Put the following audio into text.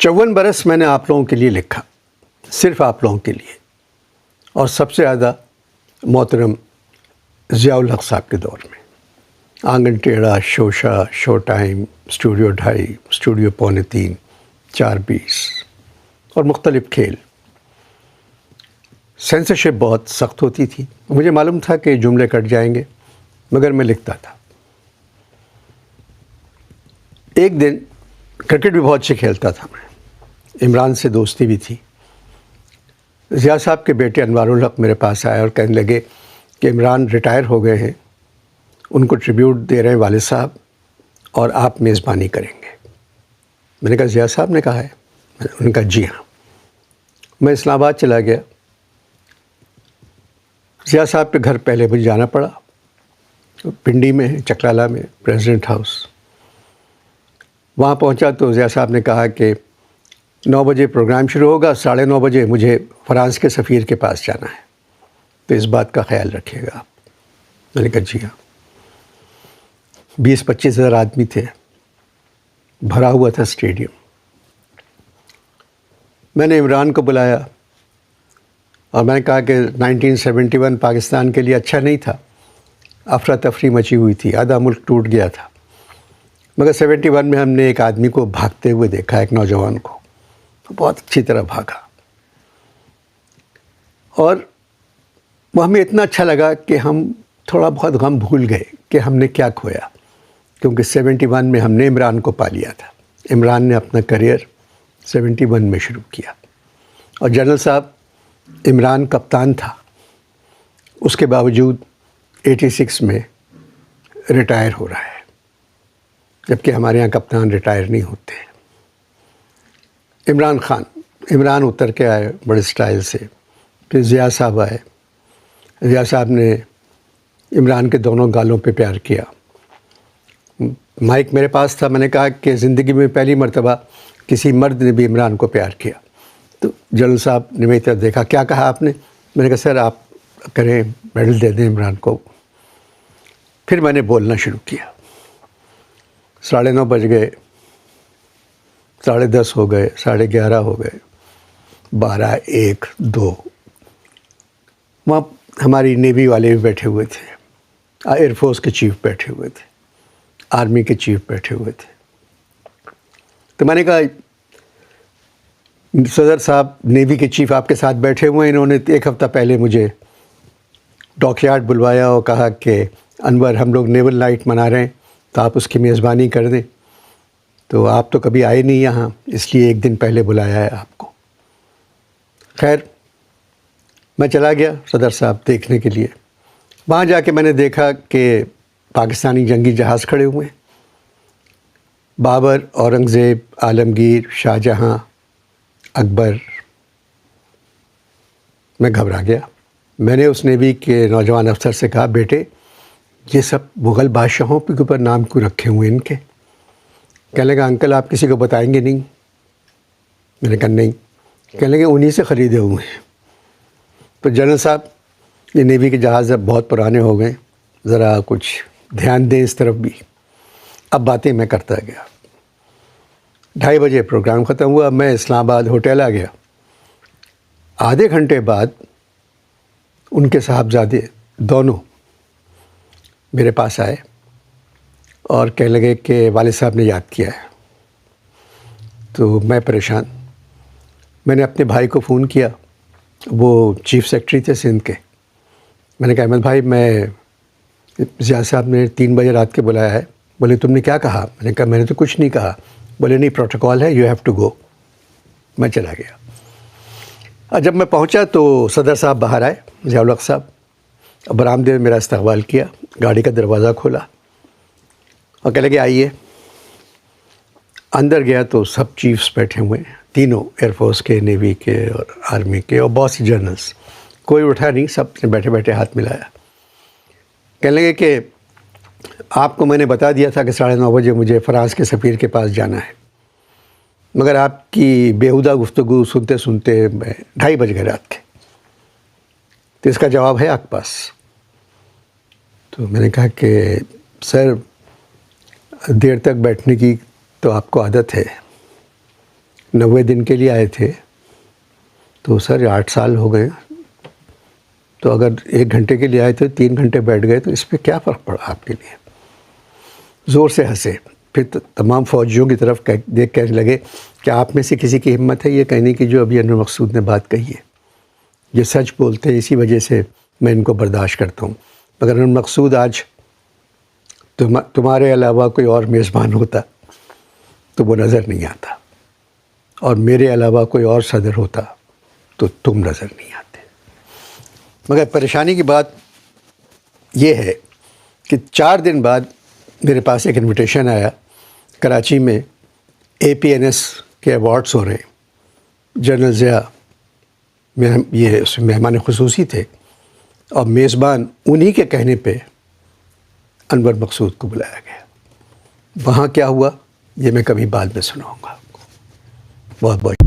54 برس میں نے آپ لوگوں کے لیے لکھا، صرف آپ لوگوں کے لیے، اور سب سے زیادہ محترم ضیاء الحق صاحب کے دور میں۔ آنگن ٹیڑھا، شوشا، شو ٹائم، اسٹوڈیو 2.5، اسٹوڈیو 3:45، 4:20 اور مختلف کھیل۔ سینسرشپ بہت سخت ہوتی تھی، مجھے معلوم تھا کہ جملے کٹ جائیں گے، مگر میں لکھتا تھا۔ ایک دن کرکٹ بھی بہت اچھے کھیلتا تھا میں، عمران سے دوستی بھی تھی۔ ضیاء صاحب کے بیٹے انوار الحق میرے پاس آئے اور کہنے لگے کہ عمران ریٹائر ہو گئے ہیں، ان کو ٹریبیوٹ دے رہے ہیں والد صاحب، اور آپ میزبانی کریں گے۔ میں نے کہا ضیاء صاحب نے کہا ہے؟ انہوں نے کہا جی ہاں۔ میں اسلام آباد چلا گیا۔ ضیاء صاحب کے گھر پہلے مجھے جانا پڑا، پنڈی میں ہے، چکلالہ میں، پریزیڈنٹ ہاؤس۔ وہاں پہنچا تو ضیاء صاحب نے کہا کہ 9 بجے پروگرام شروع ہوگا، 9:30 بجے مجھے فرانس کے سفیر کے پاس جانا ہے، تو اس بات کا خیال رکھیے گا آپ۔ میں نے کہا جی ہاں۔ 20-25 ہزار آدمی تھے، بھرا ہوا تھا اسٹیڈیم۔ میں نے عمران کو بلایا اور میں نے کہا کہ 1971 پاکستان کے لیے اچھا نہیں تھا، افراتفری مچی ہوئی تھی، آدھا ملک ٹوٹ گیا تھا، مگر 71 میں ہم نے ایک آدمی کو بھاگتے ہوئے دیکھا، ایک نوجوان کو، بہت اچھی طرح بھاگا، اور وہ ہمیں اتنا اچھا لگا کہ ہم تھوڑا بہت غم بھول گئے کہ ہم نے کیا کھویا، کیونکہ 71 میں ہم نے عمران کو پا لیا تھا۔ عمران نے اپنا کریئر 71 میں شروع کیا، اور جنرل صاحب عمران کپتان تھا، اس کے باوجود 86 میں ریٹائر ہو رہا ہے، جبکہ ہمارے یہاں کپتان ریٹائر نہیں ہوتے۔ عمران خان، عمران اتر کے آئے بڑے سٹائل سے، پھر ضیاء صاحب آئے۔ ضیاء صاحب نے عمران کے دونوں گالوں پہ پیار کیا۔ مائک میرے پاس تھا، میں نے کہا کہ زندگی میں پہلی مرتبہ کسی مرد نے بھی عمران کو پیار کیا۔ تو جنرل صاحب نے میری طرف دیکھا، کیا کہا آپ نے؟ میں نے کہا سر آپ کریں، میڈل دے دیں عمران کو۔ پھر میں نے بولنا شروع کیا۔ 9:30 بج گئے، 10:30 ہو گئے، 11:30 ہو گئے، 12، 1، 2۔ وہاں ہماری نیوی والے بھی بیٹھے ہوئے تھے، ایئر فورس کے چیف بیٹھے ہوئے تھے، آرمی کے چیف بیٹھے ہوئے تھے۔ تو میں نے کہا صدر صاحب نیوی کے چیف آپ کے ساتھ بیٹھے ہوئے ہیں، انہوں نے 1 ہفتہ پہلے مجھے ڈاک یارڈ بلوایا اور کہا کہ انور ہم لوگ نیول نائٹ منا رہے ہیں تو آپ اس کی میزبانی کر دیں، تو آپ تو کبھی آئے نہیں یہاں، اس لیے 1 دن پہلے بلایا ہے آپ کو۔ خیر میں چلا گیا صدر صاحب دیکھنے کے لیے۔ وہاں جا کے میں نے دیکھا کہ پاکستانی جنگی جہاز کھڑے ہوئے ہیں، بابر، اورنگزیب، عالمگیر، شاہ جہاں، اکبر۔ میں گھبرا گیا۔ میں نے اس نیوی کے نوجوان افسر سے کہا بیٹے یہ سب مغل بادشاہوں کے اوپر نام کیوں رکھے ہوئے ان کے؟ کہنے لگا انکل آپ کسی کو بتائیں گے نہیں؟ میں نے کہا نہیں۔ کہنے لگے انہی سے خریدے ہوئے ہیں۔ تو جنرل صاحب یہ نیوی کے جہاز اب بہت پرانے ہو گئے، ذرا کچھ دھیان دیں اس طرف بھی۔ اب باتیں میں کرتا گیا۔ 2:30 بجے پروگرام ختم ہوا، میں اسلام آباد ہوٹل آ گیا۔ آدھے گھنٹے بعد ان کے صاحبزادے دونوں میرے پاس آئے اور کہنے لگے کہ والد صاحب نے یاد کیا ہے۔ تو میں پریشان، میں نے اپنے بھائی کو فون کیا، وہ چیف سیکرٹری تھے سندھ کے۔ میں نے کہا احمد بھائی میں ضیاء صاحب نے 3 بجے رات کے بلایا ہے۔ بولے تم نے کیا کہا؟ میں نے کہا میں نے تو کچھ نہیں کہا۔ بولے نہیں پروٹوکول ہے، یو ہیو ٹو گو۔ میں چلا گیا۔ اور جب میں پہنچا تو صدر صاحب باہر آئے، ضیاء الحق صاحب، برآمدے میں میرا استقبال کیا، گاڑی کا دروازہ کھولا اور کہنے لگے آئیے۔ اندر گیا تو سب چیفز بیٹھے ہوئے ہیں، تینوں، ایئر فورس کے، نیوی کے اور آرمی کے، اور بہت سے جنرلز۔ کوئی اٹھا نہیں، سب نے بیٹھے بیٹھے ہاتھ ملایا۔ کہنے لگے کہ آپ کو میں نے بتا دیا تھا کہ 9:30 بجے مجھے فرانس کے سفیر کے پاس جانا ہے، مگر آپ کی بیہودہ گفتگو سنتے سنتے 2:30 بج گئے رات کے، تو اس کا جواب ہے آپ کے پاس؟ تو میں نے کہا کہ سر دیر تک بیٹھنے کی تو آپ کو عادت ہے، 90 دن کے لیے آئے تھے تو سر 8 سال ہو گئے. تو اگر 1 گھنٹے کے لیے آئے تھے 3 گھنٹے بیٹھ گئے تو اس پہ کیا فرق پڑا آپ کے لیے؟ زور سے ہنسے. پھر تمام فوجیوں کی طرف دیکھ کہنے لگے کہ آپ میں سے کسی کی ہمت ہے یہ کہنے کی جو ابھی انور مقصود نے بات کہی ہے؟ یہ سچ بولتے ہیں، اسی وجہ سے میں ان کو برداشت کرتا ہوں. مگر انور مقصود آج تمہارے علاوہ کوئی اور میزبان ہوتا تو وہ نظر نہیں آتا، اور میرے علاوہ کوئی اور صدر ہوتا تو تم نظر نہیں آتے. مگر پریشانی کی بات یہ ہے کہ 4 دن بعد میرے پاس ایک انویٹیشن آیا. کراچی میں APNS کے ایوارڈس ہو رہے ہیں. جنرل ضیاء یہ اس میں مہمان خصوصی تھے، اور میزبان انہی کے کہنے پہ انور مقصود کو بلایا گیا. وہاں کیا ہوا یہ میں کبھی بعد میں سناؤں گا آپ کو. بہت بہت